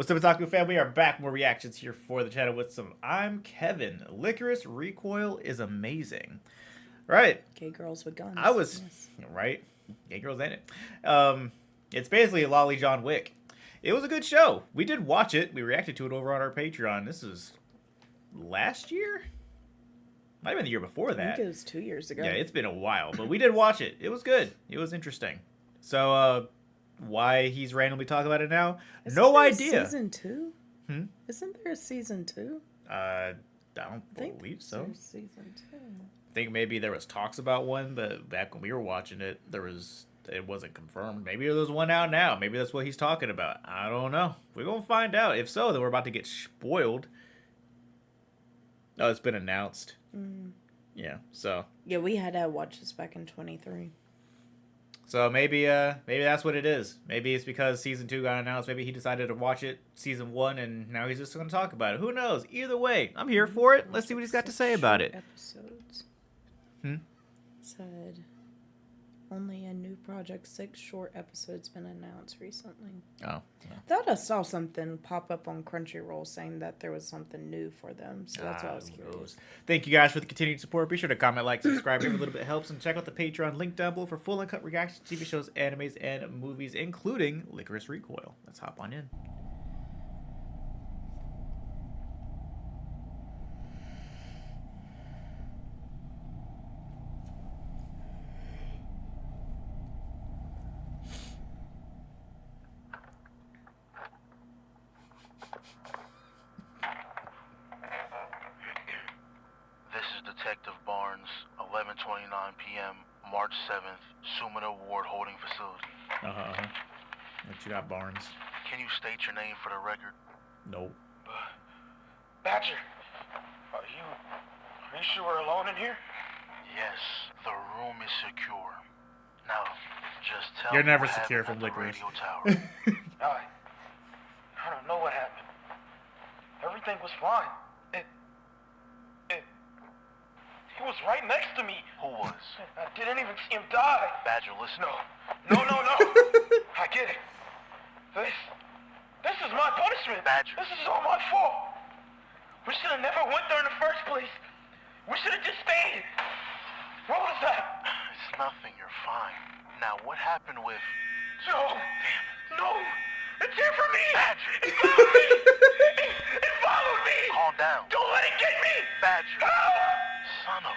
What's up, Otaku family? We are back. More reactions here for the channel with some ImKevinn. Licorice Recoil is amazing. Right. Gay girls with guns. I was right. Gay girls in it. It's basically a Lolly John Wick. It was a good show. We did watch it. We reacted to it over on our Patreon. This is last year? Might have been the year before that. I think it was 2 years ago. Yeah, it's been a while, but we did watch it. It was good. It was interesting. So, why he's randomly talking about it now? No idea. Season 2? Isn't there a season 2? I don't believe so. There's season 2. I think maybe there was talks about one, but back when we were watching it, it wasn't confirmed. Maybe there's one out now. Maybe that's what he's talking about. I don't know. We're gonna find out. If so, then we're about to get spoiled. Oh, it's been announced. Yeah. So. Yeah, we had to watch this back in 23. So maybe that's what it is. Maybe it's because season 2 got announced. Maybe he decided to watch it season 1, and now he's just going to talk about it. Who knows? Either way, I'm here for it. Let's see what he's got to say about it. Episodes. Said only a new project 6 short episodes been announced recently. Oh. I thought I saw something pop up on Crunchyroll saying that there was something new for them, so that's why I was curious. Thank you guys for the continued support. Be sure to comment, like, subscribe. Every little bit helps. And check out the Patreon link down below for full uncut reactions to TV shows, animes, and movies, including Licorice Recoil. Let's hop on in. Detective Barnes, 11:29 p.m., March 7th, Sumida Ward Holding Facility. What you got, Barnes? Can you state your name for the record? Nope. Badger, are you sure we're alone in here? Yes, the room is secure. Now, just tell You're me never what secure happened from at the Licorice. radio tower. I don't know what happened. Everything was fine. He was right next to me. Who was? I didn't even see him die. Badger, listen. No. I get it. This is my punishment. Badger. This is all my fault. We should have never went there in the first place. We should have just stayed. What was that? It's nothing. You're fine. Now, what happened with... No. It's here for me. Badger. It followed me. It followed me. Calm down. Don't let it get me. Badger. Help. Son of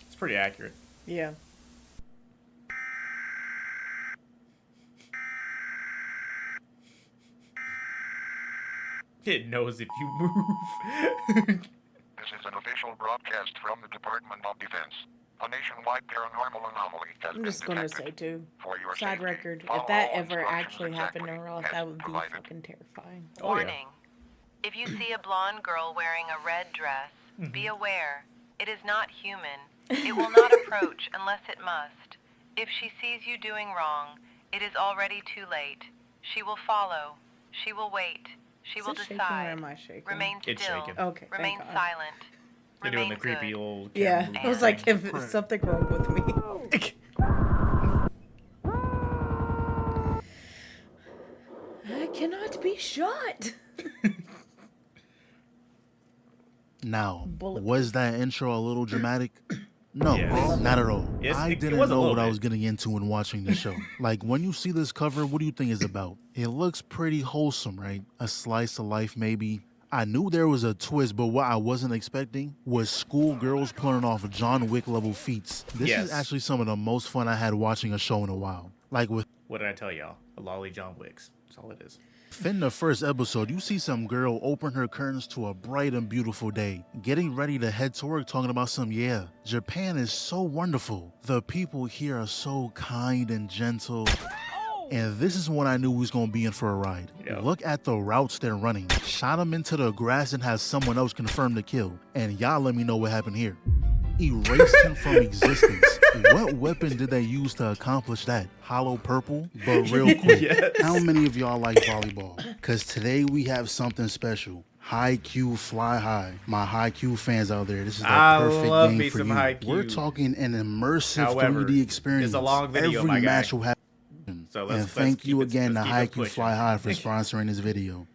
It's pretty accurate. Yeah. It knows if you move. This is an official broadcast from the Department of Defense. A nationwide paranormal anomaly has I'm just been gonna detected. say too. For your Side safety, record, follow if that all ever instructions actually happened in exactly real life, as that would be provided. fucking terrifying. Oh, Warning. If you see a blonde girl wearing a red dress, be aware. It is not human. It will not approach unless it must. If she sees you doing wrong, it is already too late. She will follow. She will wait. She will Is it shaking or decide. am I shaking? Remain It's still. shaking. Okay, thank Remain God. silent. They're doing Remain the creepy good. old Yeah, camera I was like, if it's something wrong with me. I cannot be shot. Now, Bulletproof. was that intro a little dramatic? No, Yes. not at all. Yes, I it didn't was a know little what I bit. was getting into when watching the show. Like, when you see this cover, what do you think it's about? It looks pretty wholesome, right? A slice of life, maybe. I knew there was a twist, but what I wasn't expecting was schoolgirls pulling off John Wick level feats. This Yes. is actually some of the most fun I had watching a show in a while. Like with What did I tell y'all? A Lolly John Wicks. That's all it is. in the first episode, you see some girl open her curtains to a bright and beautiful day, getting ready to head to work, talking about Japan is so wonderful. The people here are so kind and gentle. And this is when I knew we was gonna be in for a ride. Yeah. Look at the routes they're running. Shot him into the grass and has someone else confirm the kill. And y'all let me know what happened here. Erased him from existence. What weapon did they use to accomplish that? Hollow purple? But real quick, Yes. how many of y'all like volleyball? Because today we have something special. High Q Fly High. My High Q fans out there, this is the I perfect love game me for some you. High Q. We're talking an immersive However, 3D experience. it's a long video, Every my guy. match will have So And thank you again to Haiku Fly High for sponsoring this video.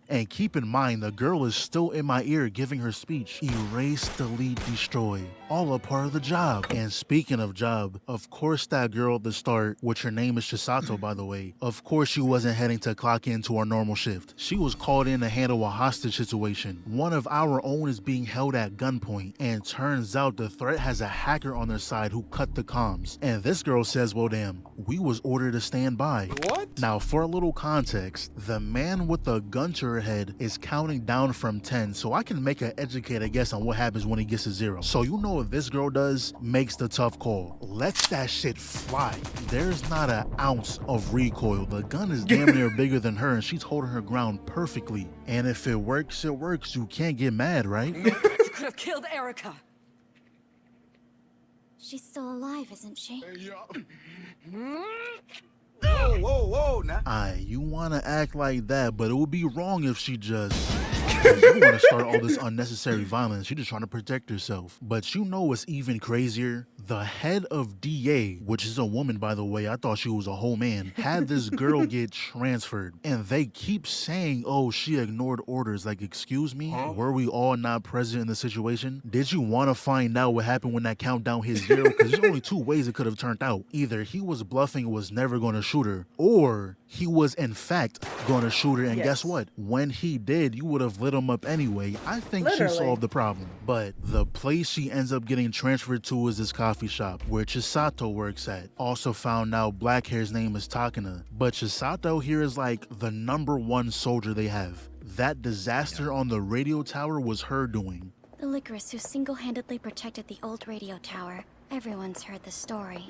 And keep in mind, the girl is still in my ear giving her speech. Erase, delete, destroy. All a part of the job. And speaking of job, of course that girl at the start, which her name is Chisato, by the way, of course she wasn't heading to clock into our normal shift. She was called in to handle a hostage situation. One of our own is being held at gunpoint, and turns out the threat has a hacker on their side who cut the comms. And this girl says, well damn, we was ordered to stand by. What? Now for a little context, the man with the gun to her head is counting down from 10, so I can make an educated guess on what happens when he gets to 0. So you know what this girl does? Makes the tough call. Lets that shit fly. There's not an ounce of recoil. The gun is damn near bigger than her, and she's holding her ground perfectly. And if it works, it works. You can't get mad, right? You could have killed Erica. She's still alive, isn't she? Whoa, now. Aye, you wanna act like that, but it would be wrong if she just... you wanna start all this unnecessary violence. She's just trying to protect herself. But you know what's even crazier? The head of DA, which is a woman by the way, I thought she was a whole man, had this girl get transferred. And they keep saying, oh, she ignored orders. Like, excuse me? Were we all not present in the situation? Did you wanna find out what happened when that countdown hit 0? Because there's only 2 ways it could have turned out. Either he was bluffing and was never gonna shoot her, or he was in fact gonna shoot her, and guess what? When he did, you would have lit him up anyway. I think she solved the problem. But the place she ends up getting transferred to is this coffee shop where Chisato works at. Also found out black hair's name is Takina, but Chisato here is like the #1 soldier they have. That disaster on the radio tower was her doing. The Licorice who single-handedly protected the old radio tower. Everyone's heard the story.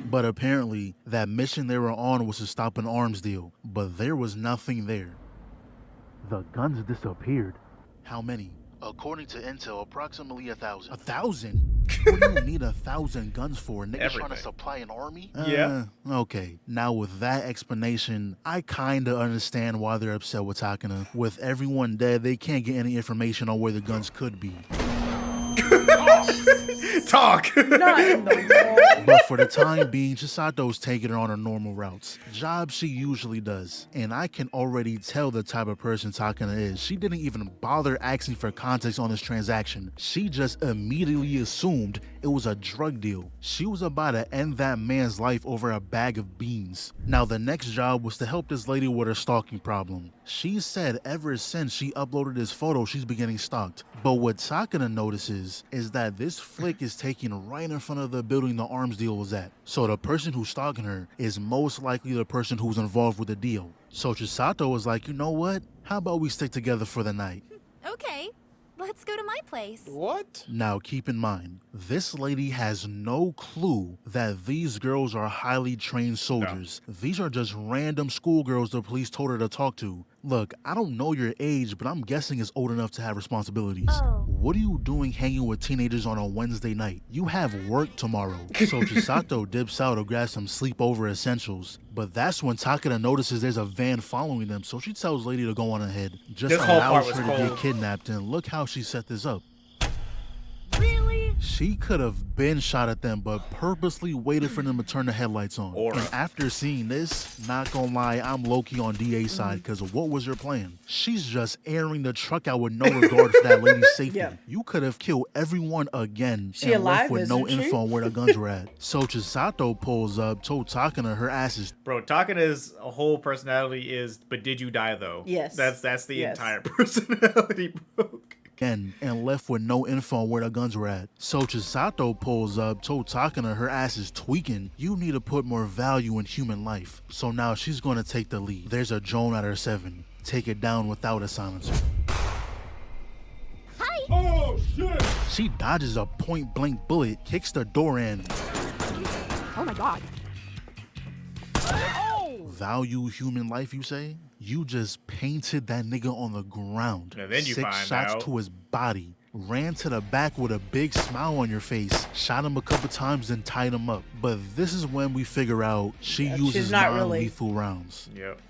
But apparently, that mission they were on was to stop an arms deal, but there was nothing there. The guns disappeared. How many? According to intel, approximately 1,000. 1,000? What do you need 1,000 guns for? Niggas trying to supply an army? Yeah. Okay. Now with that explanation, I kinda understand why they're upset with Takina. With everyone dead, they can't get any information on where the guns could be. Talk. Not in the world. But for the time being, Chisato's taking her on her normal routes. Jobs she usually does. And I can already tell the type of person Takina is. She didn't even bother asking for context on this transaction. She just immediately assumed it was a drug deal. She was about to end that man's life over a bag of beans. Now the next job was to help this lady with her stalking problem. She said ever since she uploaded this photo, she's been getting stalked. But what Takina notices is that this flick is taken right in front of the building the arms deal was at. So the person who's stalking her is most likely the person who's involved with the deal. So Chisato was like, you know what? How about we stick together for the night? Okay, let's go to my place. What? Now keep in mind, this lady has no clue that these girls are highly trained soldiers. No. These are just random schoolgirls the police told her to talk to. Look, I don't know your age, but I'm guessing it's old enough to have responsibilities. Oh. What are you doing hanging with teenagers on a Wednesday night? You have work tomorrow. So Chisato dips out to grab some sleepover essentials. But that's when Takina notices there's a van following them, so she tells lady to go on ahead. Just allows her to get kidnapped, and look how she set this up. Really? She could have been shot at them, but purposely waited for them to turn the headlights on. And after seeing this, not gonna lie, I'm low-key on DA's side, because what was your plan? She's just airing the truck out with no regard for that lady's safety. Yeah. You could have killed everyone again and left with no info on where the guns were at. So Chisato pulls up, told Takina her ass is... Bro, Takina's whole personality is, but did you die though? Yes. That's the entire personality, bro. And left with no info on where the guns were at. So Chisato pulls up, told Takina her ass is tweaking. You need to put more value in human life. So now she's gonna take the lead. There's a drone at her 7. Take it down without a silencer. Hi! Oh, shit! She dodges a point-blank bullet, kicks the door in. Oh my god. Value human life, you say? You just painted that nigga on the ground. And then you 6 find shots out. to his body. Ran to the back with a big smile on your face. Shot him a couple times and tied him up. But this is when we figure out she uses non-lethal rounds. Yep.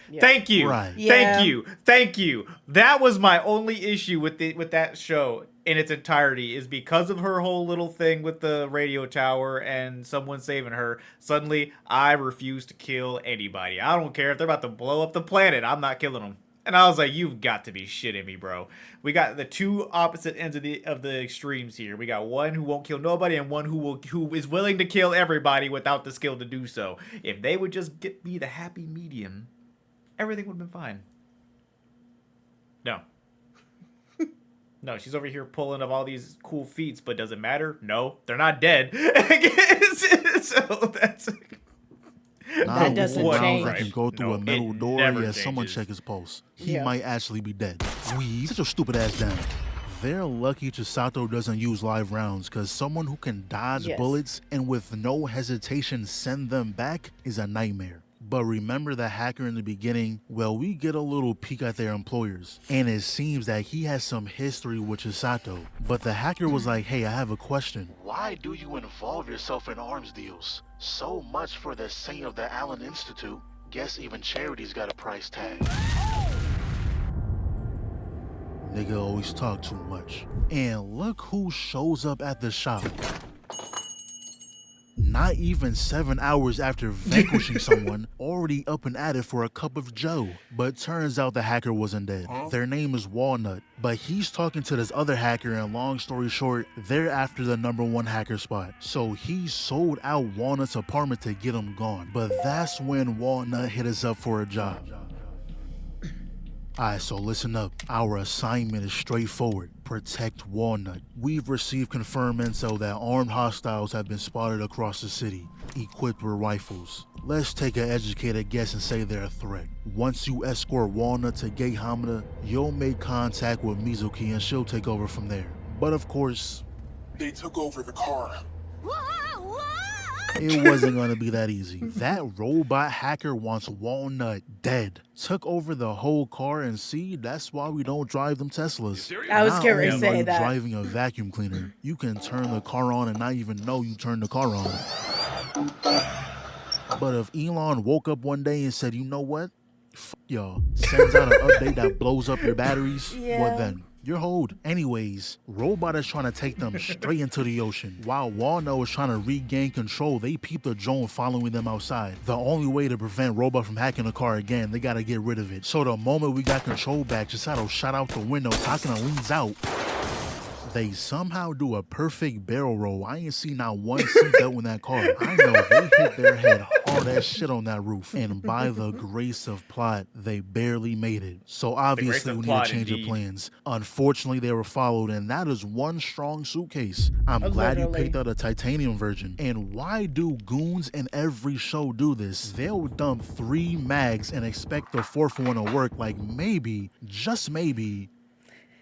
Yeah. Thank you. Right. Yeah. Thank you. That was my only issue with that show. in its entirety is because of her whole little thing with the radio tower and someone saving her. Suddenly, I refuse to kill anybody. I don't care if they're about to blow up the planet. I'm not killing them. And I was like, you've got to be shitting me, bro. We got the two opposite ends of the extremes here. We got one who won't kill nobody and one who is willing to kill everybody without the skill to do so. If they would just get me the happy medium, everything would have been fine. No. No, she's over here pulling up all these cool feats, but does it matter? No, they're not dead. So that's... That doesn't change. That can go through a metal door. Yeah, someone check his pulse. He might actually be dead. Sit your stupid ass down. They're lucky Chisato doesn't use live rounds, because someone who can dodge bullets and with no hesitation send them back is a nightmare. But remember the hacker in the beginning? Well, we get a little peek at their employers, and it seems that he has some history with Chisato. But the hacker was like, hey, I have a question. Why do you involve yourself in arms deals? So much for the saint of the Allen Institute. Guess even charity's got a price tag. Nigga always talk too much. And look who shows up at the shop. Not even 7 hours after vanquishing someone, already up and at it for a cup of joe. But turns out the hacker wasn't dead. Their name is Walnut, but he's talking to this other hacker, and long story short, they're after the #1 hacker spot. So he sold out Walnut's apartment to get him gone. But that's when Walnut hit us up for a job. Alright, so listen up. Our assignment is straightforward. Protect Walnut. We've received confirmed intel that armed hostiles have been spotted across the city, equipped with rifles. Let's take an educated guess and say they're a threat. Once you escort Walnut to Gate Hamada, you'll make contact with Mizuki and she'll take over from there. But of course, they took over the car. It wasn't gonna be that easy. That robot hacker wants Walnut dead. Took over the whole car, and see, that's why we don't drive them Teslas. I was going to say that. Driving a vacuum cleaner, you can turn the car on and not even know you turned the car on. But if Elon woke up one day and said, you know what? F y'all, sends out an update that blows up your batteries, what then? You're hold. Anyways, Robot is trying to take them straight into the ocean. While Walnut is trying to regain control, they peep the drone following them outside. The only way to prevent Robot from hacking the car again, they gotta get rid of it. So the moment we got control back, Chisato shot out the window, Takina leans out. They somehow do a perfect barrel roll. I ain't seen not one seatbelt in that car. I know they hit their head hard as shit on that roof. And by the grace of plot, they barely made it. So obviously we need to change our plans. Unfortunately, they were followed, and that is one strong suitcase. I'm glad you picked out a titanium version. And why do goons in every show do this? They'll dump 3 mags and expect the 4th one to work, like maybe, just maybe,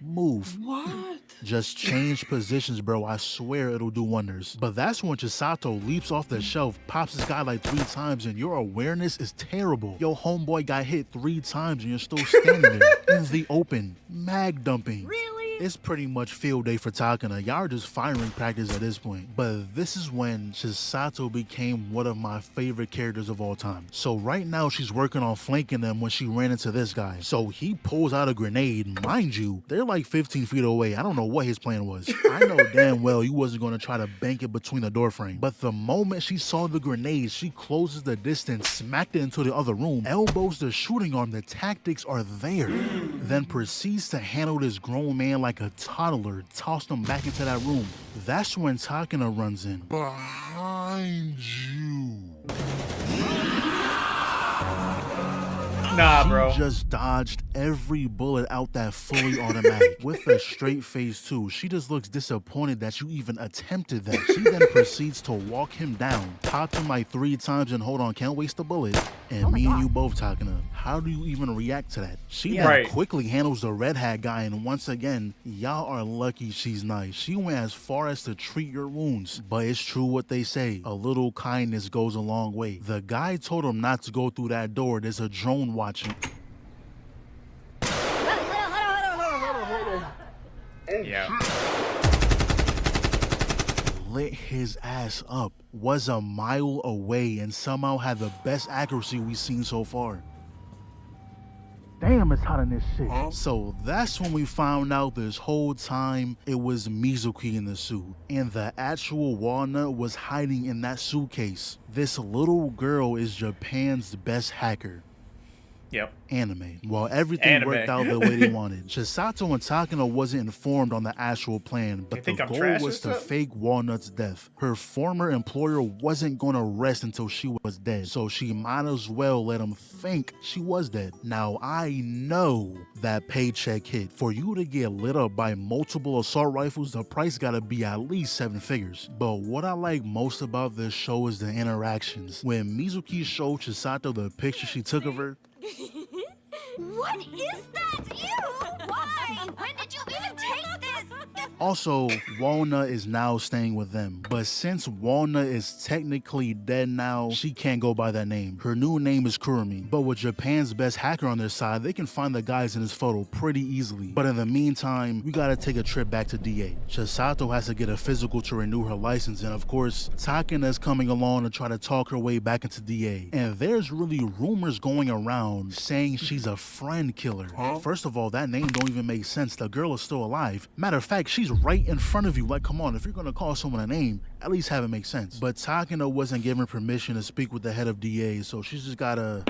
move. What? Just change positions, bro. I swear it'll do wonders. But that's when Chisato leaps off the shelf, pops this guy like 3 times, and your awareness is terrible. Yo, homeboy got hit 3 times and you're still standing there in the open, mag dumping. Really? It's pretty much field day for Takina. Y'all are just firing practice at this point. But this is when Chisato became one of my favorite characters of all time. So right now she's working on flanking them when she ran into this guy. So he pulls out a grenade. Mind you, they're like 15 feet away. I don't know what his plan was. I know damn well he wasn't going to try to bank it between the door frame. But the moment she saw the grenade, she closes the distance, smacked it into the other room, elbows the shooting arm. The tactics are there. Then proceeds to handle this grown man like a toddler, tossed him back into that room. That's when Takina runs in. Behind you. Nah, bro. She just dodged every bullet out that fully automatic with a straight face too. She just looks disappointed that you even attempted that. She then proceeds to walk him down, popped him like 3 times, and hold on, can't waste a bullet. And me and you both, Takina, how do you even react to that? She then quickly handles the red hat guy, and once again, y'all are lucky she's nice. She went as far as to treat your wounds. But it's true what they say, a little kindness goes a long way. The guy told him not to go through that door. There's a drone watching. Yeah. Lit his ass up, was a mile away, and somehow had the best accuracy we've seen so far. damn, it's hot in this shit. So that's when we found out this whole time it was Mizuki in the suit. And the actual Walnut was hiding in that suitcase. This little girl is Japan's best hacker. Yep. Anime. Well, everything worked out the way they wanted. Chisato and Takina wasn't informed on the actual plan, but the goal was to fake Walnut's death. Her former employer wasn't going to rest until she was dead, so she might as well let him think she was dead. Now, I know that paycheck hit. For you to get lit up by multiple assault rifles, the price gotta be at least 7 figures. But what I like most about this show is the interactions. When Mizuki showed Chisato the picture she took of her, What is that? Ew! Why? When did you even take this? Also, Walnut is now staying with them, but since Walnut is technically dead now, she can't go by that name. Her new name is Kurumi, but with Japan's best hacker on their side, they can find the guys in this photo pretty easily. But in the meantime, we gotta take a trip back to DA. Chisato has to get a physical to renew her license, and of course, Takina is coming along to try to talk her way back into DA. And there's really rumors going around saying she's a friend killer. First of all, that name don't even make sense. The girl is still alive. Matter of fact, she's right in front of you. Like, come on, if you're gonna call someone a name, at least have it make sense. But Takina wasn't given permission to speak with the head of DA, so she's just gotta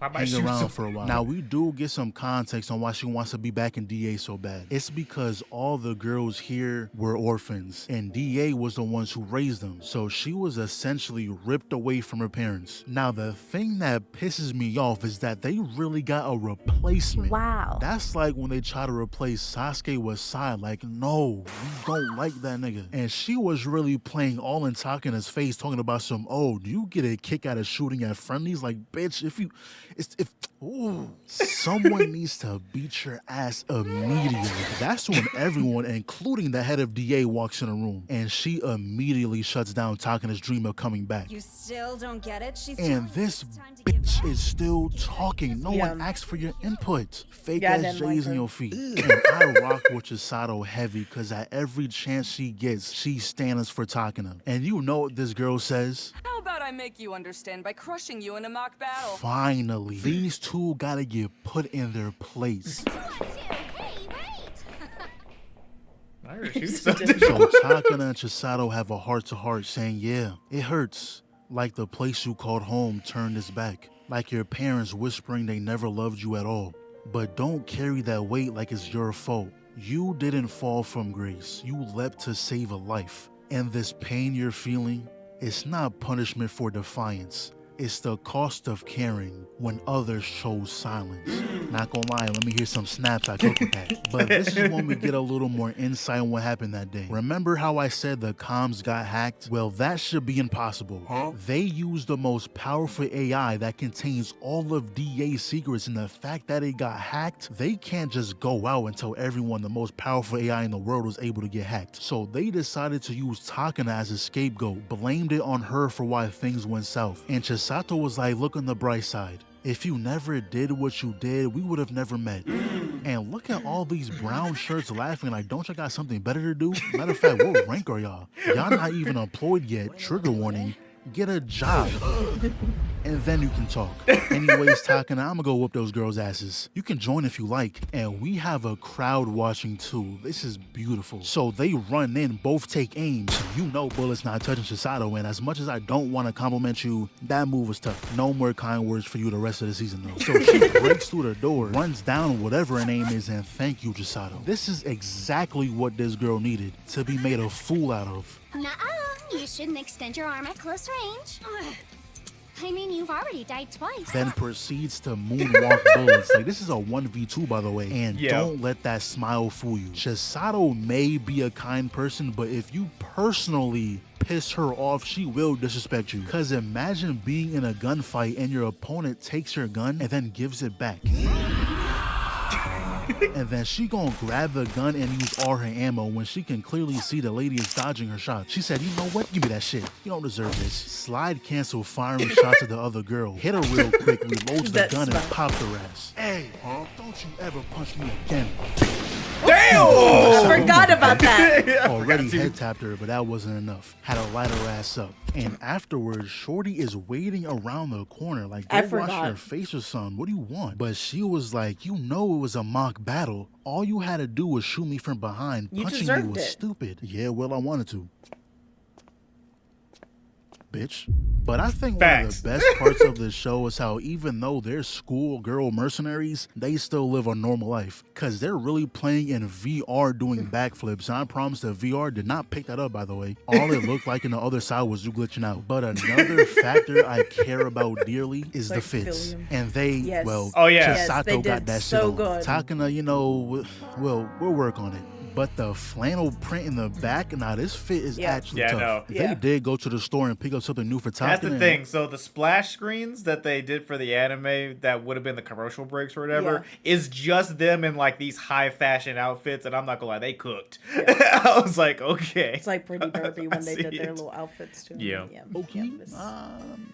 hang around for a while. Now, we do get some context on why she wants to be back in DA so bad. It's because all the girls here were orphans, and DA was the ones who raised them. So she was essentially ripped away from her parents. Now, the thing that pisses me off is that they really got a replacement. Wow. That's like when they try to replace Sasuke with Sai. Like, no, we don't like that nigga. And she was really playing all in Takina's face, talking about some, oh, do you get a kick out of shooting at friendlies? Like, bitch, someone needs to beat your ass immediately. That's when everyone, including the head of DA, walks in the room, and she immediately shuts down Takina's dream of coming back. You still don't get it? And this bitch is still talking. No one asked for your input. Fake ass J's in your feet. And I rock with Chisato heavy, because at every chance she gets, she stands for Takina. And you know what this girl says? How about I make you understand by crushing you in a mock battle? Finally, these two gotta get put in their place. Hey, wait! So Takina and Chisato have a heart-to-heart saying, yeah, it hurts. Like the place you called home turned its back. Like your parents whispering they never loved you at all. But don't carry that weight like it's your fault. You didn't fall from grace. You leapt to save a life. And this pain you're feeling, it's not punishment for defiance. It's the cost of caring when others chose silence. Not gonna lie, let me hear some snaps I took with that. But this is when we get a little more insight on what happened that day. Remember how I said the comms got hacked? Well, that should be impossible. They used the most powerful AI that contains all of DA's secrets, and the fact that it got hacked, they can't just go out and tell everyone the most powerful AI in the world was able to get hacked. So they decided to use Takina as a scapegoat, blamed it on her for why things went south. And Chisato was like, look on the bright side. If you never did what you did, we would have never met. And look at all these brown shirts laughing like, don't y'all got something better to do? Matter of fact, what rank are y'all? Y'all not even employed yet. Trigger warning. Get a job. And then you can talk. Anyways, Takina, I'm gonna go whoop those girls' asses. You can join if you like. And we have a crowd watching too. This is beautiful. So they run in, both take aim. So you know bullets not touching Chisato. And as much as I don't want to compliment you, that move was tough. No more kind words for you the rest of the season though. So she breaks through the door, runs down whatever her name is, and thank you, Chisato. This is exactly what this girl needed to be made a fool out of. Nuh-uh. You shouldn't extend your arm at close range. I mean, you've already died twice. Then proceeds to moonwalk bullets. Like, this is a 1v2, by the way. And don't let that smile fool you. Chisato may be a kind person, but if you personally piss her off, she will disrespect you. Because imagine being in a gunfight and your opponent takes your gun and then gives it back. And then she gonna grab the gun and use all her ammo when she can clearly see the lady is dodging her shot. She said, you know what? Give me that shit. You don't deserve this. Slide cancel firing shots at the other girl. Hit her real quick, reloads the gun and popped her ass. Hey, don't you ever punch me again. Damn! I forgot about that. Already head tapped her, but that wasn't enough. Had to light her ass up. And afterwards, Shorty is waiting around the corner like, go wash your face or something. What do you want? But she was like, you know it was a mock battle. All you had to do was shoot me from behind. Punching you was stupid. Yeah, well, I wanted to. Bitch. But I think one of the best parts of the show is how even though they're schoolgirl mercenaries, they still live a normal life. Because they're really playing in VR doing backflips. And I promise that VR did not pick that up, by the way. All it looked like in the other side was you glitching out. But another factor I care about dearly is the fits. And they, well, Chisato got that shit on. Takina, you know, well, we'll work on it. But the flannel print in the back, nah, this fit is actually tough. They did go to the store and pick up something new for Takina. That's the thing. So the splash screens that they did for the anime that would have been the commercial breaks or whatever is just them in like these high fashion outfits. And I'm not gonna lie, they cooked. I was like, okay. It's like Pretty Derby when they did their little outfits too. Yeah. Okay.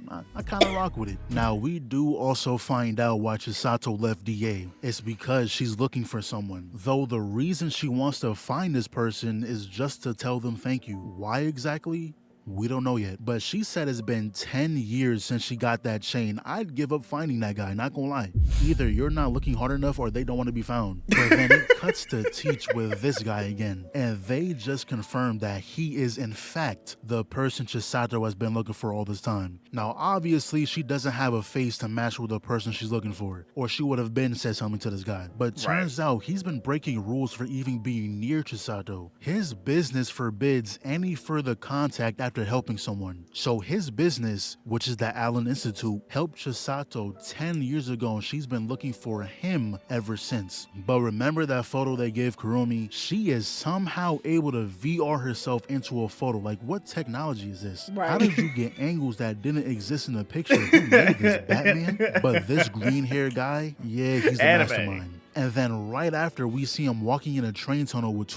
I kind of rock with it. Now, we do also find out why Chisato left DA. It's because she's looking for someone. Though the reason she wants to find this person is just to tell them thank you. Why exactly? We don't know yet, but she said it's been 10 years since she got that chain. I'd give up finding that guy, not gonna lie. Either you're not looking hard enough or they don't want to be found. But then it cuts to Teach with this guy again, and they just confirmed that he is in fact the person Chisato has been looking for all this time. Now, obviously, she doesn't have a face to match with the person she's looking for, or she would have been said something to this guy. But turns out he's been breaking rules for even being near Chisato. His business forbids any further contact after helping someone. So his business, which is the Allen Institute, helped Chisato 10 years ago, and she's been looking for him ever since. But remember that photo they gave Kurumi? She is somehow able to VR herself into a photo. Like, what technology is this? How did you get angles that didn't exist in the picture? Who made this, Batman? But this green hair guy, yeah, he's the mastermind. And then right after, we see him walking in a train tunnel with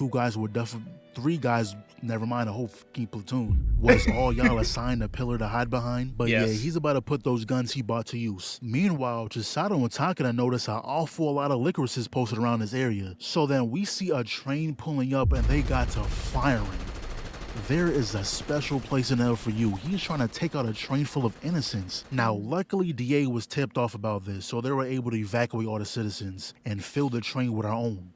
three guys, never mind, a whole fucking platoon. Was all y'all assigned a pillar to hide behind? But yeah, he's about to put those guns he bought to use. Meanwhile, Chisato and Takina notice an awful lot of licorices posted around this area. So then we see a train pulling up and they got to firing. There is a special place in hell for you. He's trying to take out a train full of innocents. Now, luckily, DA was tipped off about this, so they were able to evacuate all the citizens and fill the train with our own.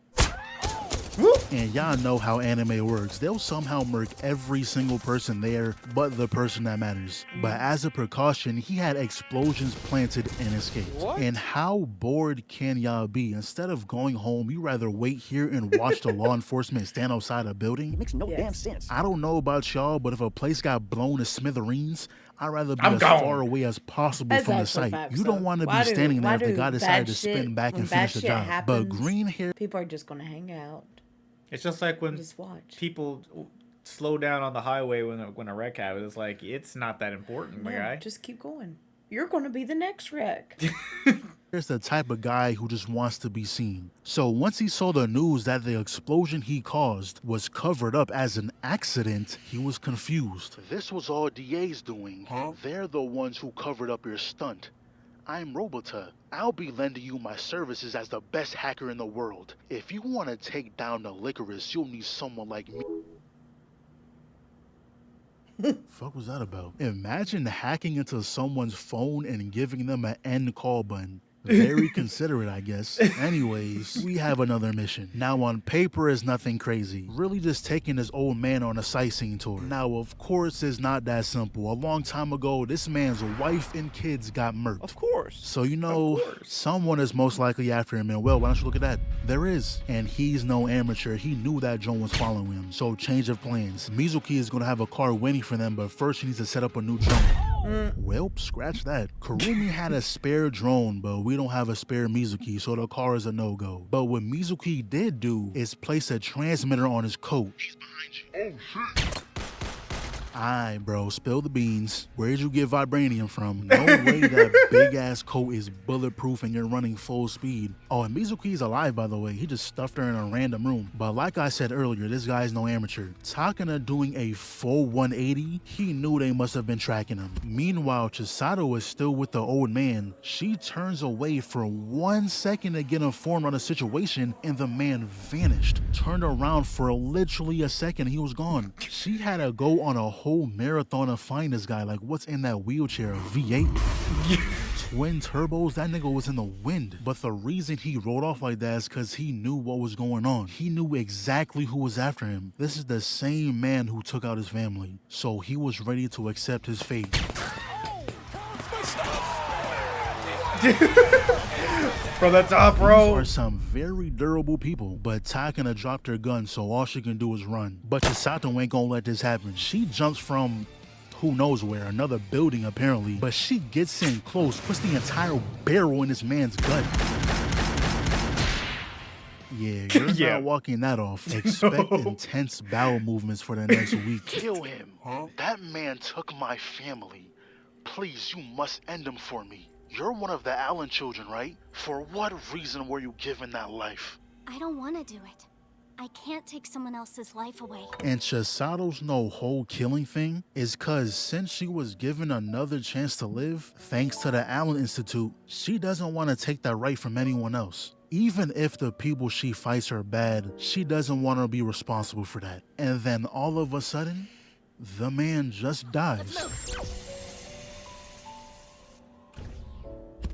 And y'all know how anime works. They'll somehow murk every single person there but the person that matters. But as a precaution, he had explosions planted and escaped. And how bored can y'all be? Instead of going home, you rather wait here and watch the law enforcement stand outside a building? It makes no damn sense. I don't know about y'all, but if a place got blown to smithereens, I'd rather be as far away as possible from the site. You don't want to be standing there if the guy decided to spin back and finish the job. But green hair... People are just going to hang out. It's just like when people slow down on the highway when a wreck happens. It's like, it's not that important, my guy. Just keep going. You're going to be the next wreck. There's the type of guy who just wants to be seen. So once he saw the news that the explosion he caused was covered up as an accident, he was confused. This was all DA's doing. They're the ones who covered up your stunt. I'm Robota. I'll be lending you my services as the best hacker in the world. If you want to take down the LYCORIS, you'll need someone like me. Fuck was that about? Imagine hacking into someone's phone and giving them an end call button. Very considerate, I guess. Anyways, we have another mission. Now, on paper, is nothing crazy. Really just taking this old man on a sightseeing tour. Now, of course, it's not that simple. A long time ago, this man's wife and kids got murked. Of course. So, you know, someone is most likely after him. And, well, why don't you look at that? There is. And he's no amateur. He knew that Joan was following him. So, change of plans. Mizuki is going to have a car waiting for them, but first she needs to set up a new drone. Well, scratch that. Kurumi had a spare drone, but we don't have a spare Mizuki, so the car is a no-go. But what Mizuki did do is place a transmitter on his coat. He's behind you. Oh, shit. Aight, bro, spill the beans. Where'd you get vibranium from? No way that big ass coat is bulletproof and you're running full speed. Oh, and Mizuki's alive, by the way. He just stuffed her in a random room. But like I said earlier, this guy's no amateur. Takina doing a full 180, he knew they must have been tracking him. Meanwhile, Chisato is still with the old man. She turns away for 1 second to get informed on the situation, and the man vanished. Turned around for literally a second, he was gone. She had to go on a whole marathon to find this guy. Like, what's in that wheelchair? A V8? Twin turbos? That nigga was in the wind. But the reason he rode off like that is because he knew what was going on. He knew exactly who was after him. This is the same man who took out his family. So he was ready to accept his fate. From the top row. These are some very durable people, but Takina dropped her gun, so all she can do is run. But Chisato ain't gonna let this happen. She jumps from who knows where, another building apparently, but she gets in close, puts the entire barrel in this man's gut. Yeah, you're not walking that off. Expect intense bowel movements for the next week. Kill him. That man took my family. Please, you must end him for me. You're one of the Allen children, right? For what reason were you given that life? I don't want to do it. I can't take someone else's life away. And Chisato's no whole killing thing is cause since she was given another chance to live, thanks to the Allen Institute, she doesn't want to take that right from anyone else. Even if the people she fights are bad, she doesn't want to be responsible for that. And then all of a sudden, the man just dies.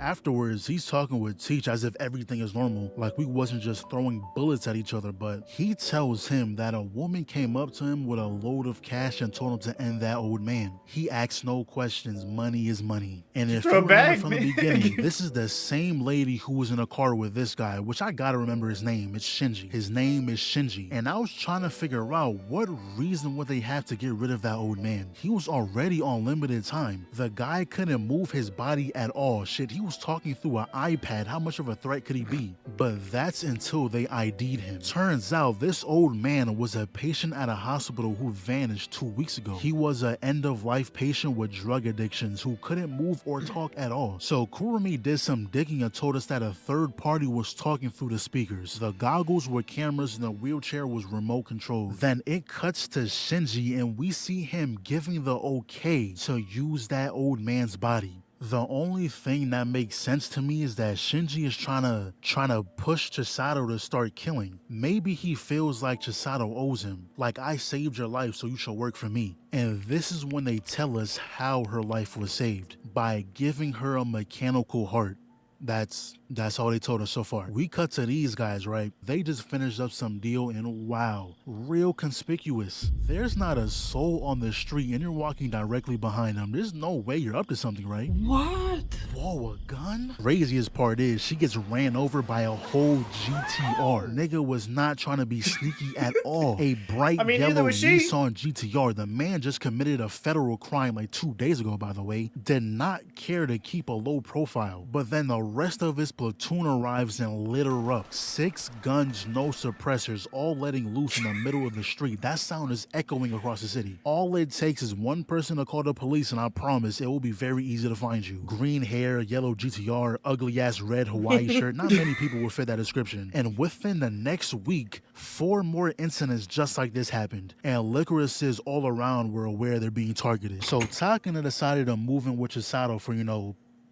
Afterwards, he's talking with Teach as if everything is normal, like we wasn't just throwing bullets at each other, but he tells him that a woman came up to him with a load of cash and told him to end that old man. He asks no questions, money is money. And if you remember from the beginning, this is the same lady who was in a car with this guy, which I gotta remember his name, it's Shinji. His name is Shinji. And I was trying to figure out what reason would they have to get rid of that old man. He was already on limited time. The guy couldn't move his body at all. Shit, he was talking through an iPad. How much of a threat could he be? But that's until they ID'd him. Turns out this old man was a patient at a hospital who vanished 2 weeks ago. He was an end-of-life patient with drug addictions who couldn't move or talk at all. So Kurumi did some digging and told us that a third party was talking through the speakers. The goggles were cameras and the wheelchair was remote controlled. Then it cuts to Shinji and we see him giving the okay to use that old man's body. The only thing that makes sense to me is that Shinji is trying to push Chisato to start killing. Maybe he feels like Chisato owes him. Like, I saved your life, so you shall work for me. And this is when they tell us how her life was saved. By giving her a mechanical heart. That's all they told us so far. We cut to these guys, right? They just finished up some deal and wow, real conspicuous. There's not a soul on the street and you're walking directly behind them. There's no way you're up to something, right? What? Whoa, a gun? Craziest part is she gets ran over by a whole GTR. Nigga was not trying to be sneaky at all. A bright yellow Nissan GTR. The man just committed a federal crime like 2 days ago, by the way. Did not care to keep a low profile. But then the rest of his platoon arrives and lit her up. 6 guns, no suppressors, all letting loose in the middle of the street. That sound is echoing across the city. All it takes is one person to call the police and I promise it will be very easy to find you. Green hair, yellow GTR, ugly ass red Hawaii shirt. Not many people would fit that description. And within the next week, 4 more incidents just like this happened. And licorices all around were aware they're being targeted. So Takina decided to move in with Chisato for,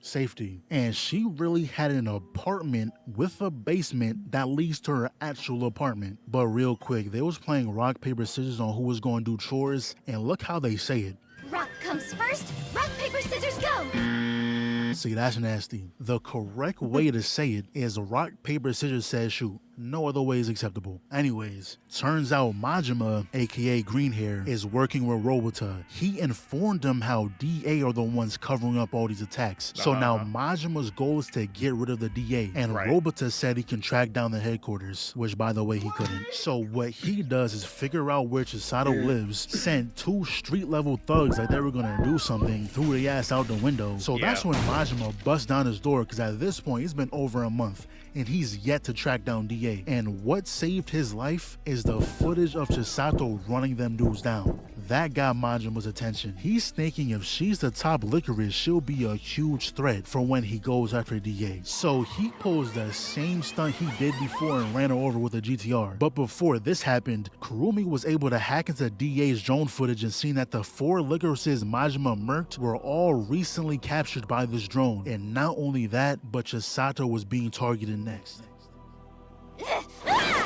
safety. And she really had an apartment with a basement that leads to her actual apartment. But real quick, they was playing rock, paper, scissors on who was going to do chores, and look how they say it. Rock comes first, rock, paper, scissors, go! See, that's nasty. The correct way to say it is rock, paper, scissors says shoot. No other way is acceptable. Anyways, turns out Majima, aka Green Hair, is working with Robota. He informed them how DA are the ones covering up all these attacks. So now Majima's goal is to get rid of the DA. And Robota said he can track down the headquarters, which by the way he couldn't. So what he does is figure out where Chisato lives, sent 2 street level thugs like they were gonna do something, threw their ass out the window. So that's when Majima busts down his door because at this point it's been over a month and he's yet to track down DA. And what saved his life is the footage of Chisato running them dudes down. That got Majima's attention. He's thinking if she's the top licorice, she'll be a huge threat for when he goes after DA. So he pulls the same stunt he did before and ran her over with a GTR. But before this happened, Kurumi was able to hack into DA's drone footage and seen that the 4 licorices Majima murked were all recently captured by this drone. And not only that, but Chisato was being targeted next.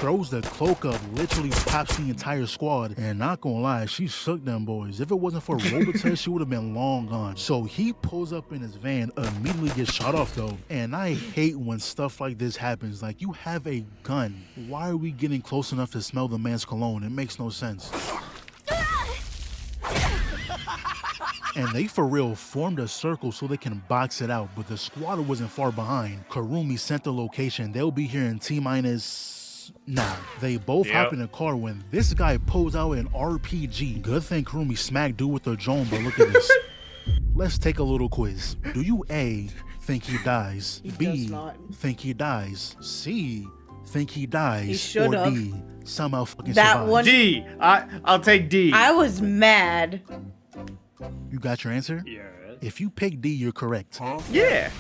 Throws the cloak up, literally pops the entire squad, and not gonna lie, she shook them boys. If it wasn't for Robotech, she would have been long gone. So he pulls up in his van, immediately gets shot off though, and I hate when stuff like this happens. Like, you have a gun. Why are we getting close enough to smell the man's cologne? It makes no sense. And they for real formed a circle so they can box it out, but the squad wasn't far behind. Kurumi sent the location. They'll be here in T-minus... Nah. They both hop in a car when this guy pulls out an RPG. Good thing Kurumi smacked dude with the drone, but look at this. Let's take a little quiz. Do you A, think he dies? B, think he dies? C, think he dies? Or D, somehow fucking survives? One, D. I'll take D. I was mad. You got your answer? Yeah. If you pick D, you're correct. Huh? Yeah.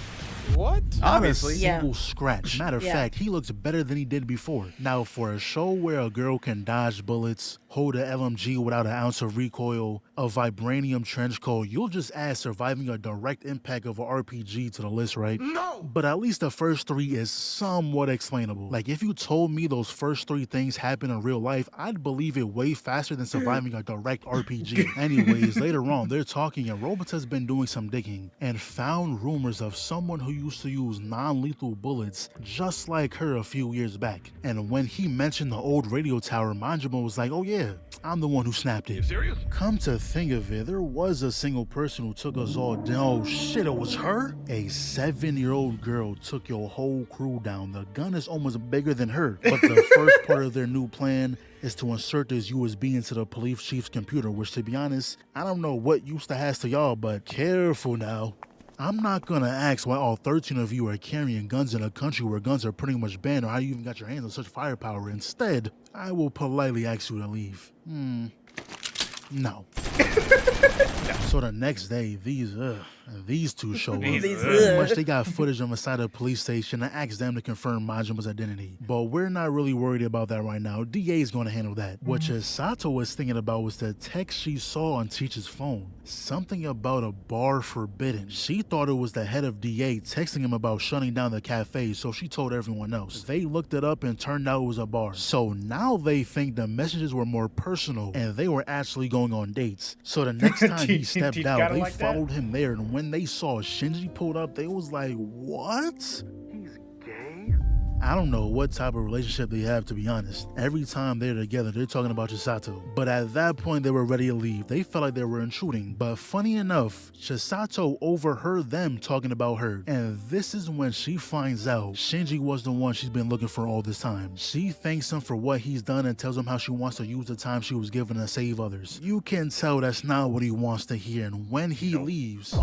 What? Obviously. Not a single scratch. Matter of fact, he looks better than he did before. Now, for a show where a girl can dodge bullets, hold a LMG without an ounce of recoil, a vibranium trench coat, you'll just add surviving a direct impact of an RPG to the list, right? No! But at least the first 3 is somewhat explainable. Like, if you told me those first 3 things happen in real life, I'd believe it way faster than surviving a direct RPG. Anyways, later on, they're talking and Robots has been doing some digging and found rumors of someone who used to use non-lethal bullets just like her a few years back. And when he mentioned the old radio tower, Majima was like, oh yeah, I'm the one who snapped it. Serious? Come to think of it, there was a single person who took us all down. Oh shit, it was her? A 7-year-old girl took your whole crew down. The gun is almost bigger than her. But the first part of their new plan is to insert this USB into the police chief's computer, which, to be honest, I don't know what use that has to y'all, but careful now. I'm not gonna ask why all 13 of you are carrying guns in a country where guns are pretty much banned or how you even got your hands on such firepower. Instead, I will politely ask you to leave. No. So the next day, these two show up. Pretty much they got footage on the side of the police station and asked them to confirm Majima's identity. But we're not really worried about that right now. DA is going to handle that. What Chisato was thinking about was the text she saw on Teach's phone. Something about a bar forbidden. She thought it was the head of DA texting him about shutting down the cafe, so she told everyone else. They looked it up and turned out it was a bar. So now they think the messages were more personal and they were actually going on dates. So the next time he stepped out, they followed him there, and when they saw Shinji pulled up, they was like, what? He's gay? I don't know what type of relationship they have, to be honest. Every time they're together, they're talking about Chisato. But at that point, they were ready to leave. They felt like they were intruding. But funny enough, Chisato overheard them talking about her. And this is when she finds out Shinji was the one she's been looking for all this time. She thanks him for what he's done and tells him how she wants to use the time she was given to save others. You can tell that's not what he wants to hear. And when he leaves,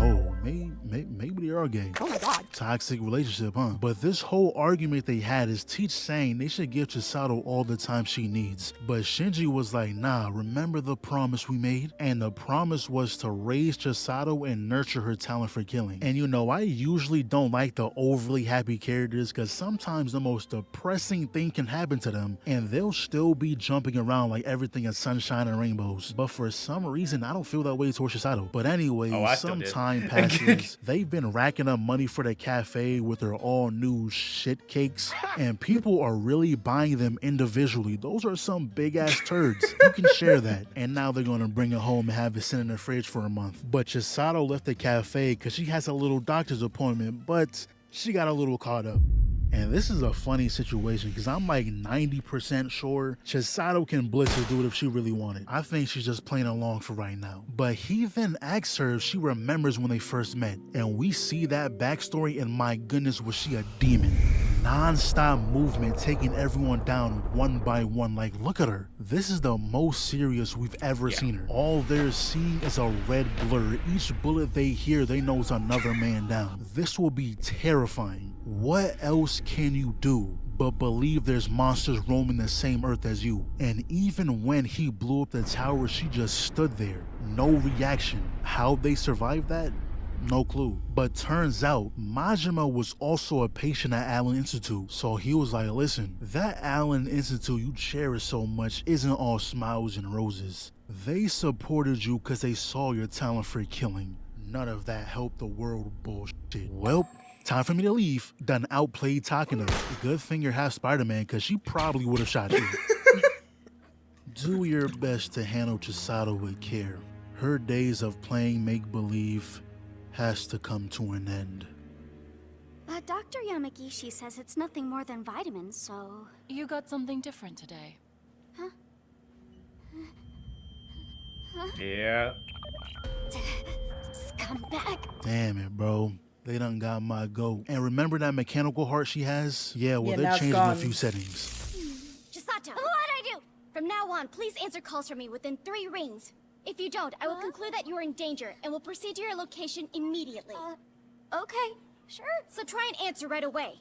maybe they are gay. Oh my god. Toxic relationship, huh? But this whole argument they had is Teach saying they should give Chisato all the time she needs. But Shinji was like, nah, remember the promise we made? And the promise was to raise Chisato and nurture her talent for killing. And you know, I usually don't like the overly happy characters because sometimes the most depressing thing can happen to them and they'll still be jumping around like everything is sunshine and rainbows. But for some reason, I don't feel that way towards Chisato. But anyway, some time passes. They've been racking up money for the cafe with their all new shit cakes. And people are really buying them individually. Those are some big ass turds. You can share that. And now they're gonna bring it home and have it sit in the fridge for a month. But Chisato left the cafe because she has a little doctor's appointment, but she got a little caught up. And this is a funny situation because I'm like 90% sure Chisato can blitz this dude if she really wanted. I think she's just playing along for right now. But he then asks her if she remembers when they first met. And we see that backstory, and my goodness, was she a demon. Non-stop movement, taking everyone down one by one. Like, look at her. This is the most serious we've ever seen her. All they're seeing is a red blur. Each bullet they hear, they know is another man down. This will be terrifying. What else can you do but believe there's monsters roaming the same earth as you. And even when he blew up the tower, she just stood there. No reaction. How they survived that? No clue. But turns out, Majima was also a patient at Allen Institute. So he was like, listen, that Allen Institute you cherish so much isn't all smiles and roses. They supported you because they saw your talent for killing. None of that helped the world bullshit. Well, time for me to leave. Done outplayed Takina. Good thing you're half Spider-Man because she probably would have shot you. Do your best to handle Chisato with care. Her days of playing make-believe has to come to an end. Dr. Yamagishi says it's nothing more than vitamins, so... You got something different today. Huh? Yeah. Scumbag. Damn it, bro. They done got my goat. And remember that mechanical heart she has? Yeah, well, Yeah, they're now it's changing a gone. few settings. Chisato! What'd I do? From now on, please answer calls from me within 3 rings. If you don't, I will conclude that you are in danger and will proceed to your location immediately. Okay, sure. So try and answer right away.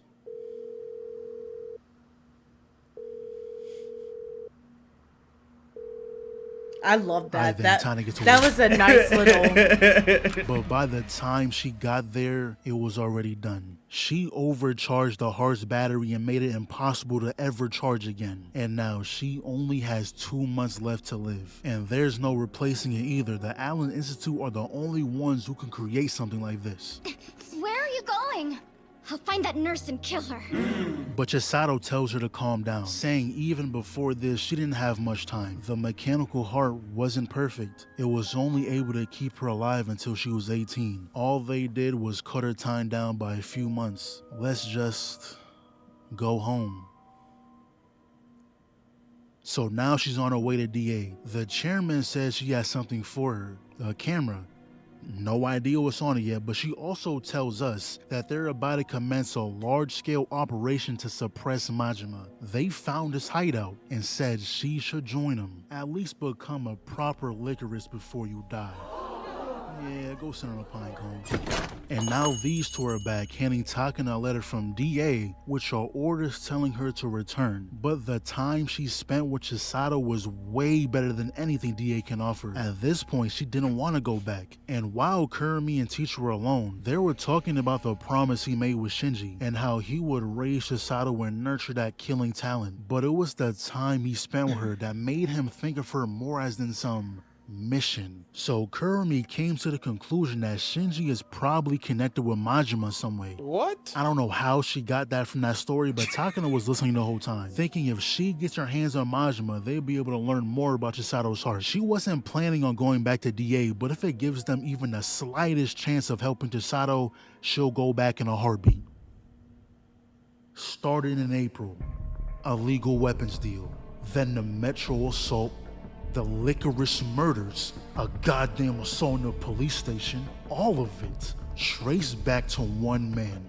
I love that. then Tana gets to That work. was a nice little. But by the time she got there, it was already done. She overcharged the heart's battery and made it impossible to ever charge again. And now she only has 2 months left to live. And there's no replacing it either. The Allen Institute are the only ones who can create something like this. Where are you going? I'll find that nurse and kill her. But Chisato tells her to calm down, saying even before this, she didn't have much time. The mechanical heart wasn't perfect. It was only able to keep her alive until she was 18. All they did was cut her time down by a few months. Let's just go home. So now she's on her way to DA. The chairman says she has something for her, a camera. No idea what's on it yet, but she also tells us that they're about to commence a large-scale operation to suppress Majima. They found his hideout and said she should join them. At least become a proper Lycoris before you die. Yeah, go sit on a pine cone. And now these two are back, handing Takina a letter from DA, which are orders telling her to return. But the time she spent with Chisato was way better than anything DA can offer. At this point, she didn't want to go back. And while Kurumi and Teacher were alone, they were talking about the promise he made with Shinji, and how he would raise Chisato and nurture that killing talent. But it was the time he spent with her that made him think of her more as than some mission. So Kurumi came to the conclusion that Shinji is probably connected with Majima some way. What? I don't know how she got that from that story, but Takina was listening the whole time, thinking if she gets her hands on Majima, they'll be able to learn more about Chisato's heart. She wasn't planning on going back to DA, but if it gives them even the slightest chance of helping Chisato, she'll go back in a heartbeat. Starting in April, a legal weapons deal, then the Metro assault, the LYCORIS murders, a goddamn assault in a police station, all of it traced back to one man,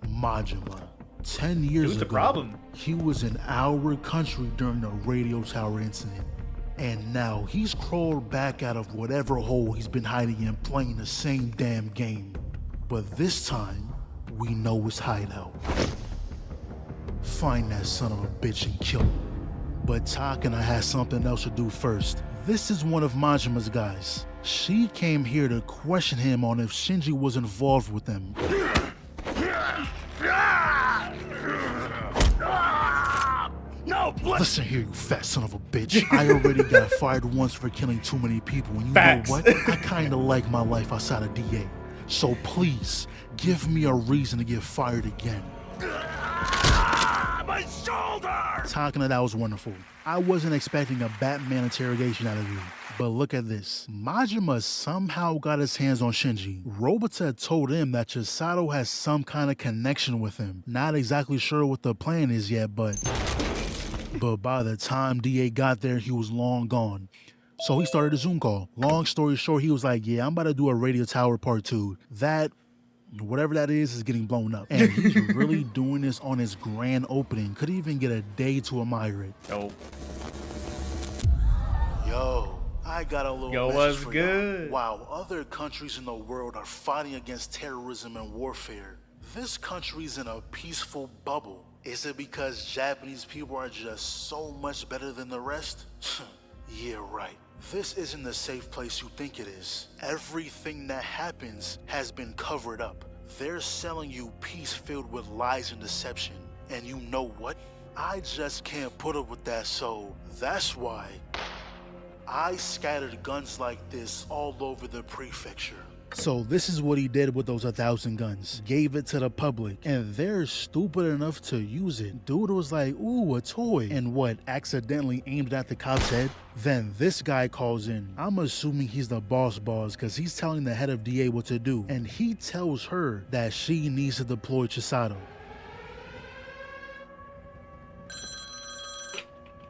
Majima. 10 years Dude's ago, a problem. he was in our country during the radio tower incident. And now he's crawled back out of whatever hole he's been hiding in, playing the same damn game. But this time, we know his hideout. Find that son of a bitch and kill him. But Takina has something else to do first. This is one of Majima's guys. She came here to question him on if Shinji was involved with them. No, Listen here, you fat son of a bitch. I already got fired once for killing too many people, and you Facts. know what? I kinda like my life outside of DA. So please, give me a reason to get fired again. my shoulder! Takina, that was wonderful. I wasn't expecting a Batman interrogation out of you. But look at this. Majima somehow got his hands on Shinji. Robota told him that Chisato has some kind of connection with him. Not exactly sure what the plan is yet, but by the time DA got there, he was long gone. So he started a Zoom call. Long story short, he was like, yeah, I'm about to do a radio tower part 2. That, whatever that is getting blown up. And he's really doing this on his grand opening. Could even get a day to admire it. Oh. Yo, I got a little Yo, message what's for good? y'all. While other countries in the world are fighting against terrorism and warfare, this country's in a peaceful bubble. Is it because Japanese people are just so much better than the rest? Yeah, right. This isn't the safe place you think it is. Everything that happens has been covered up. They're selling you peace filled with lies and deception. And you know what? I just can't put up with that, so that's why I scattered guns like this all over the prefecture. So this is what he did with those 1,000 guns. Gave it to the public, and they're stupid enough to use it. Dude was like, ooh, a toy. And what, accidentally aimed at the cop's head? Then this guy calls in. I'm assuming he's the boss because he's telling the head of DA what to do. And he tells her that she needs to deploy Chisato.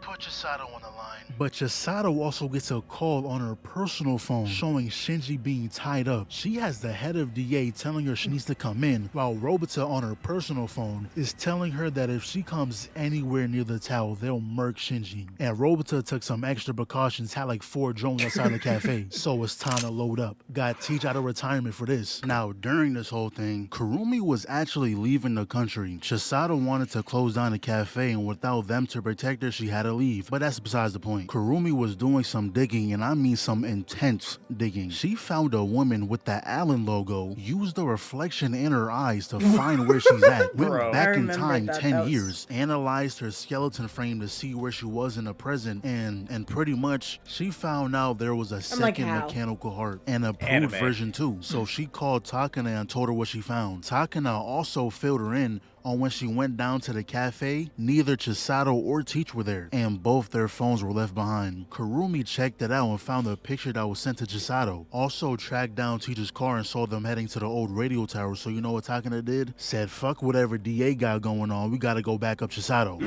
Put Chisato on the line. But Chisato also gets a call on her personal phone showing Shinji being tied up. She has the head of DA telling her she needs to come in, while Robota on her personal phone is telling her that if she comes anywhere near the tower, they'll murk Shinji. And Robota took some extra precautions, had like 4 drones outside the cafe, so it's time to load up. Got Teach out of retirement for this. Now, during this whole thing, Kurumi was actually leaving the country. Chisato wanted to close down the cafe, and without them to protect her, she had to leave. But that's besides the point. Kurumi was doing some digging, and I mean some intense digging. She found a woman with the Allen logo, used the reflection in her eyes to find where she's at, went back in time 10 years, analyzed her skeleton frame to see where she was in the present, and pretty much she found out there was a second mechanical heart, and a approved version too. So she called Takina and told her what she found. Takina also filled her in on when she went down to the cafe, neither Chisato or Teach were there, and both their phones were left behind. Kurumi checked it out and found a picture that was sent to Chisato. Also tracked down Teach's car and saw them heading to the old radio tower, so you know what Takina did? Said, fuck whatever DA got going on, we gotta go back up Chisato.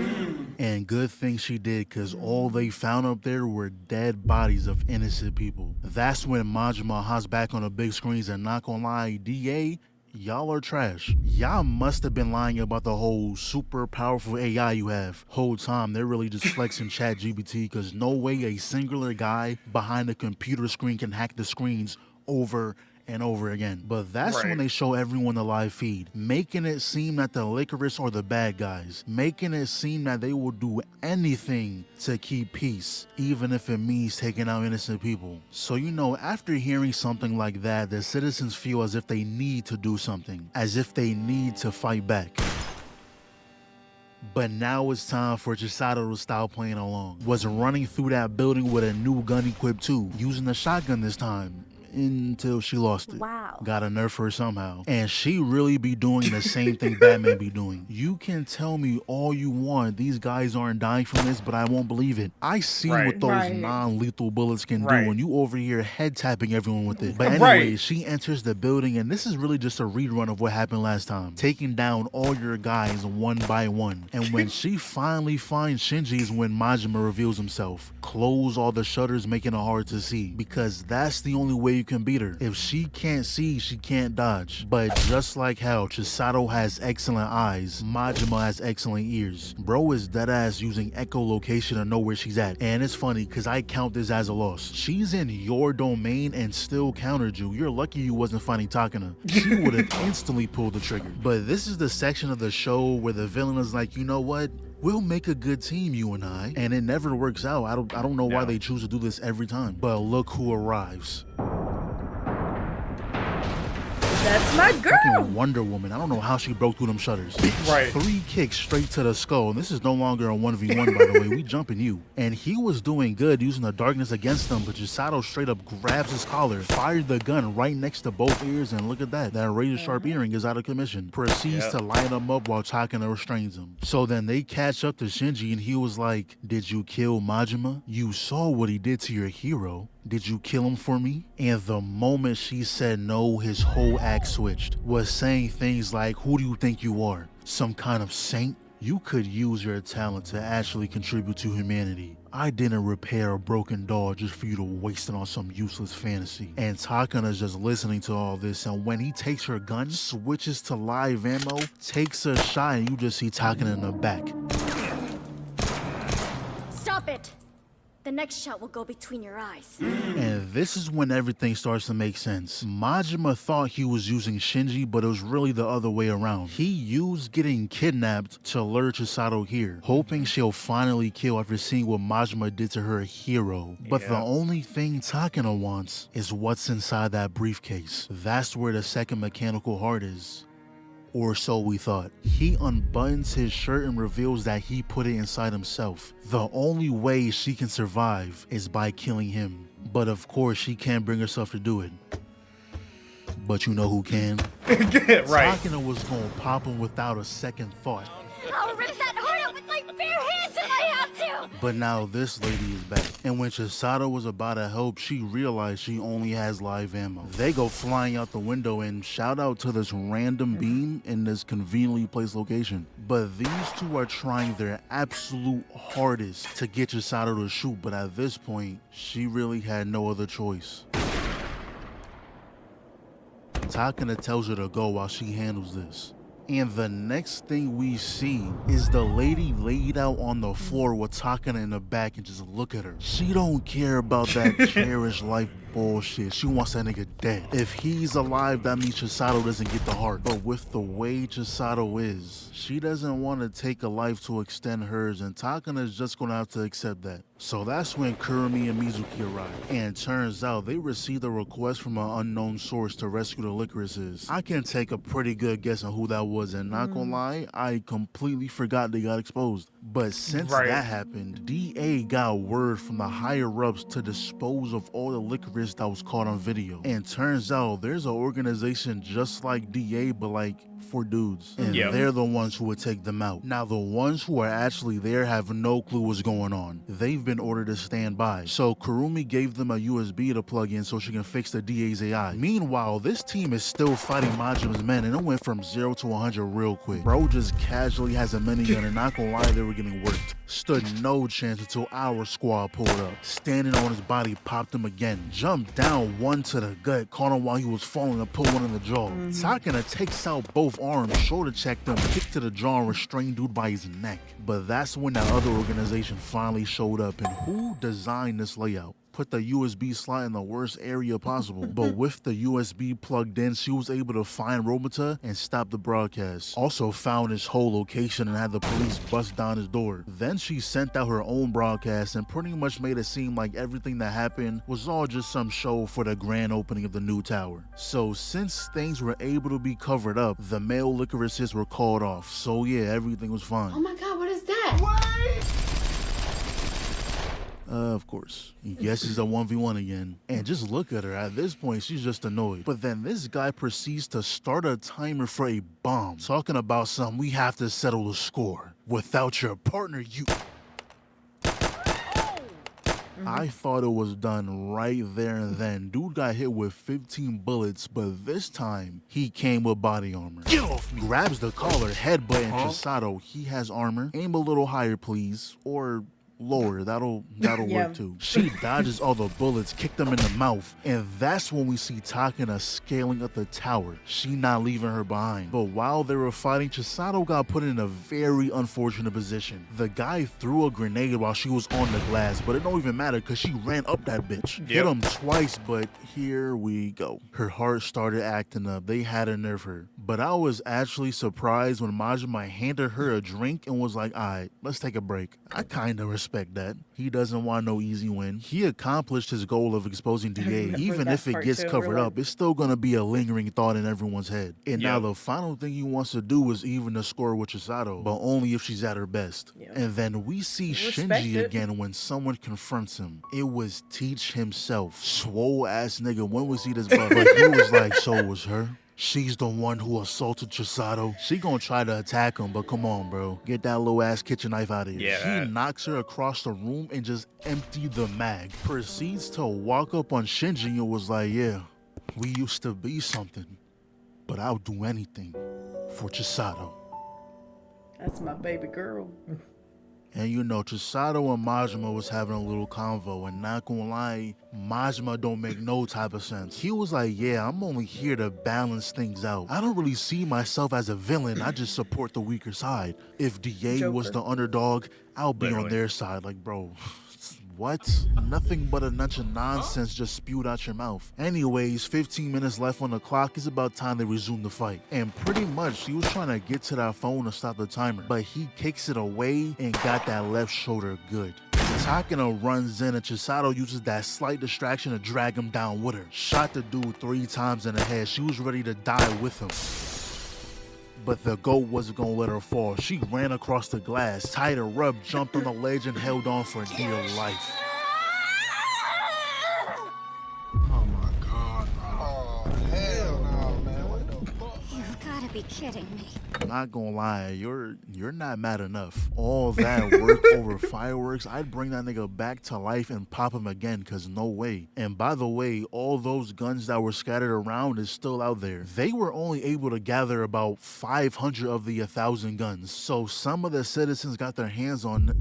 And good thing she did, cause all they found up there were dead bodies of innocent people. That's when Majima hops back on the big screens, and not gonna lie, DA, y'all are trash. Y'all must have been lying about the whole super powerful AI you have. Whole time they're really just flexing ChatGPT, because no way a singular guy behind a computer screen can hack the screens over and over again. But that's when they show everyone the live feed, making it seem that the LYCORIS are the bad guys, making it seem that they will do anything to keep peace, even if it means taking out innocent people. So you know, after hearing something like that, the citizens feel as if they need to do something, as if they need to fight back. But now it's time for Chisato to stop playing along. Was running through that building with a new gun equipped too, using the shotgun this time, until she lost it. Wow. Got a nerf her somehow. And she really be doing the same thing Batman be doing. You can tell me all you want, these guys aren't dying from this, but I won't believe it. I see what those non-lethal bullets can do when you over here head tapping everyone with it. But anyway, she enters the building, and this is really just a rerun of what happened last time. Taking down all your guys one by one. And when she finally finds Shinji is when Majima reveals himself. Close all the shutters, making it hard to see, because that's the only way you can beat her. If she can't see, she can't dodge. But just like how Chisato has excellent eyes, Majima has excellent ears. Bro is deadass using echolocation to know where she's at. And it's funny because I count this as a loss. She's in your domain and still countered you. You're lucky you wasn't fighting Takina. She would have instantly pulled the trigger. But this is the section of the show where the villain is like, you know what? We'll make a good team, you and I. And it never works out. I don't know why they choose to do this every time. But look who arrives. That's my girl. Fucking Wonder Woman. I don't know how she broke through them shutters. 3 kicks straight to the skull. And this is no longer a 1v1, by the way. We jumping you. And he was doing good using the darkness against them, but Chisato straight up grabs his collar, fired the gun right next to both ears, and look at that. That razor sharp earring is out of commission. Proceeds to line him up while Takina restrains him. So then they catch up to Shinji, and he was like, did you kill Majima? You saw what he did to your hero. Did you kill him for me? And the moment she said no, his whole act switched. Was saying things like, who do you think you are? Some kind of saint? You could use your talent to actually contribute to humanity. I didn't repair a broken doll just for you to waste it on some useless fantasy. And Takina's just listening to all this, and when he takes her gun, switches to live ammo, takes a shot, and you just see Takina in the back. Stop it! The next shot will go between your eyes. And this is when everything starts to make sense. Majima thought he was using Shinji, but it was really the other way around. He used getting kidnapped to lure Chisato here, hoping she'll finally kill after seeing what Majima did to her hero. But the only thing Takina wants is what's inside that briefcase. That's where the second mechanical heart is. Or so we thought. He unbuttons his shirt and reveals that he put it inside himself. The only way she can survive is by killing him. But of course, she can't bring herself to do it. But you know who can? Right. Takina was gonna pop him without a second thought. I'll rip that heart out with my bare hands if I have to! But now this lady is back. And when Chisato was about to help, she realized she only has live ammo. They go flying out the window and shout out to this random beam in this conveniently placed location. But these two are trying their absolute hardest to get Chisato to shoot, but at this point, she really had no other choice. Takina tells her to go while she handles this. And the next thing we see is the lady laid out on the floor with Takina in the back and just look at her. She don't care about that cherished life bullshit. She wants that nigga dead. If he's alive, that means Chisato doesn't get the heart. But with the way Chisato is, she doesn't want to take a life to extend hers, and Takina is just gonna have to accept that. So that's when Kurumi and Mizuki arrive. And turns out they received a request from an unknown source to rescue the Licorices. I can take a pretty good guess on who that was, and not gonna lie, I completely forgot they got exposed. But since that happened, DA got word from the higher-ups to dispose of all the licorice that was caught on video. And turns out there's an organization just like DA, but like for dudes. And they're the ones who would take them out. Now, the ones who are actually there have no clue what's going on. They've been ordered to stand by. So Kurumi gave them a USB to plug in so she can fix the DA's AI. Meanwhile, this team is still fighting Majima's men, and it went from 0 to 100 real quick. Bro just casually has a minigun, and not gonna lie, they were getting worked. Stood no chance until our squad pulled up. Standing on his body, popped him again. Jumped down one to the gut, caught him while he was falling and put one in the jaw. Takina takes out both arms, shoulder checked him, kicked to the jaw, and restrained dude by his neck. But that's when that other organization finally showed up. And who designed this layout? Put the USB slot in the worst area possible. But with the USB plugged in, she was able to find Robota and stop the broadcast. Also found his whole location and had the police bust down his door. Then she sent out her own broadcast and pretty much made it seem like everything that happened was all just some show for the grand opening of the new tower. So since things were able to be covered up, the male licorices were called off. So yeah, everything was fine. Oh my god, what is that? Of course. Yes, it's a 1v1 again. And just look at her. At this point, she's just annoyed. But then this guy proceeds to start a timer for a bomb. Talking about something, we have to settle the score. Without your partner, you... I thought it was done right there and then. Dude got hit with 15 bullets, but this time, he came with body armor. Get off me! Grabs the collar, headbutt, and Chisato. He has armor. Aim a little higher, please. Or... lower, that'll work too. She dodges all the bullets, kicked them in the mouth, and that's when we see Takina scaling up the tower. She not leaving her behind. But while they were fighting, Chisato got put in a very unfortunate position. The guy threw a grenade while she was on the glass, but it don't even matter because she ran up that bitch. Hit him twice, but here we go. Her heart started acting up. They had to nerf her. But I was actually surprised when Majima handed her a drink and was like, alright, let's take a break. I kinda respect that. He doesn't want no easy win. He accomplished his goal of exposing DA. Even if it gets covered up, it's still gonna be a lingering thought in everyone's head. And now the final thing he wants to do is even the score with Chisato, but only if she's at her best. And then we see Shinji again when someone confronts him. It was Teach himself. Swole ass nigga, when we see this brother, but he was like, so it was her? She's the one who assaulted Chisato. She gonna try to attack him, but come on, bro. Get that little ass kitchen knife out of here. He knocks her across the room and just emptied the mag. Proceeds to walk up on Shinji and was like, yeah, we used to be something, but I'll do anything for Chisato. That's my baby girl. And you know, Chisato and Majima was having a little convo, and not gonna lie, Majima don't make no type of sense. He was like, yeah, I'm only here to balance things out. I don't really see myself as a villain, I just support the weaker side. If DA was the underdog, I'll be on their side. Like, bro, What? Nothing but a bunch of nonsense just spewed out your mouth. Anyways, 15 minutes left on the clock. It's about time they resume the fight. And pretty much, he was trying to get to that phone to stop the timer, but he kicks it away and got that left shoulder good. Takina runs in and Chisato uses that slight distraction to drag him down with her. Shot the dude 3 times in the head. She was ready to die with him. But the goat wasn't gonna let her fall. She ran across the glass, tied her up, jumped on the ledge, and held on for dear life. Oh my god. Oh, hell no, man. What the fuck? You've got to be kidding me. Not gonna lie, you're not mad enough. All that work over fireworks, I'd bring that nigga back to life and pop him again, cause no way. And by the way, all those guns that were scattered around is still out there. They were only able to gather about 500 of the 1,000 guns, so some of the citizens got their hands on.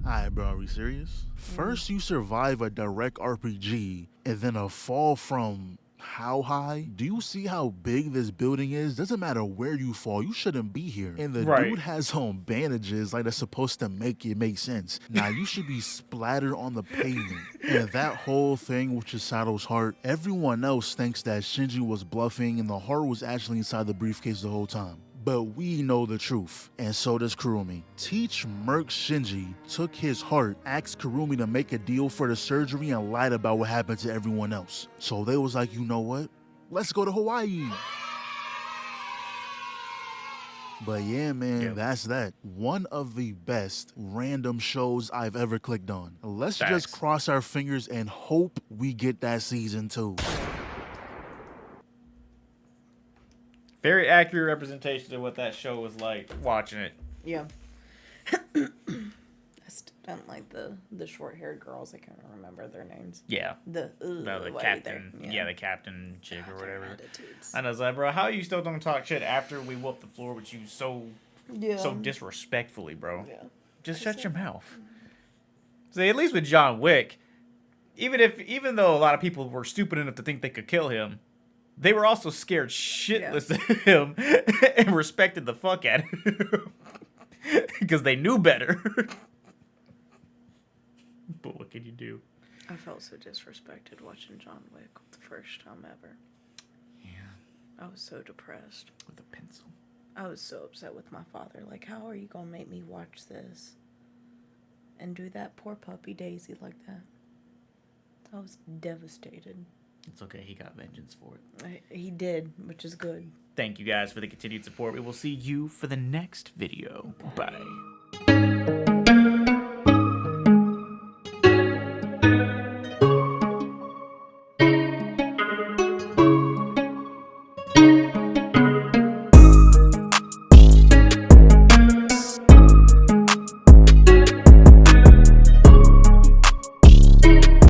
Alright, bro, are we serious? First you survive a direct RPG, and then a fall from how high? Do you see how big this building is? Doesn't matter where you fall, you shouldn't be here. And the dude has on bandages like that's supposed to make it make sense. Now you should be splattered on the pavement. And that whole thing with Chisato's heart, everyone else thinks that Shinji was bluffing and the heart was actually inside the briefcase the whole time. But we know the truth, and so does Kurumi. Teach Merc Shinji took his heart, asked Kurumi to make a deal for the surgery, and lied about what happened to everyone else. So they was like, you know what? Let's go to Hawaii. But yeah, man, that's that. One of the best random shows I've ever clicked on. Let's just cross our fingers and hope we get that season 2. Very accurate representation of what that show was like watching it. Yeah. I still don't like the short-haired girls. I can't remember their names. Yeah. The captain. Yeah, the captain chick or whatever. Attitudes. And I was like, bro, how you still don't talk shit after we whooped the floor with you so disrespectfully, bro? Yeah. Just shut your mouth. See, at least with John Wick, even though a lot of people were stupid enough to think they could kill him, they were also scared shitless of him and respected the fuck out of him because they knew better. But what can you do? I felt so disrespected watching John Wick the first time ever. Yeah. I was so depressed. With a pencil. I was so upset with my father. Like, how are you going to make me watch this and do that poor puppy Daisy like that? I was devastated. It's okay. He got vengeance for it. He did, which is good. Thank you guys for the continued support. We will see you for the next video. Bye.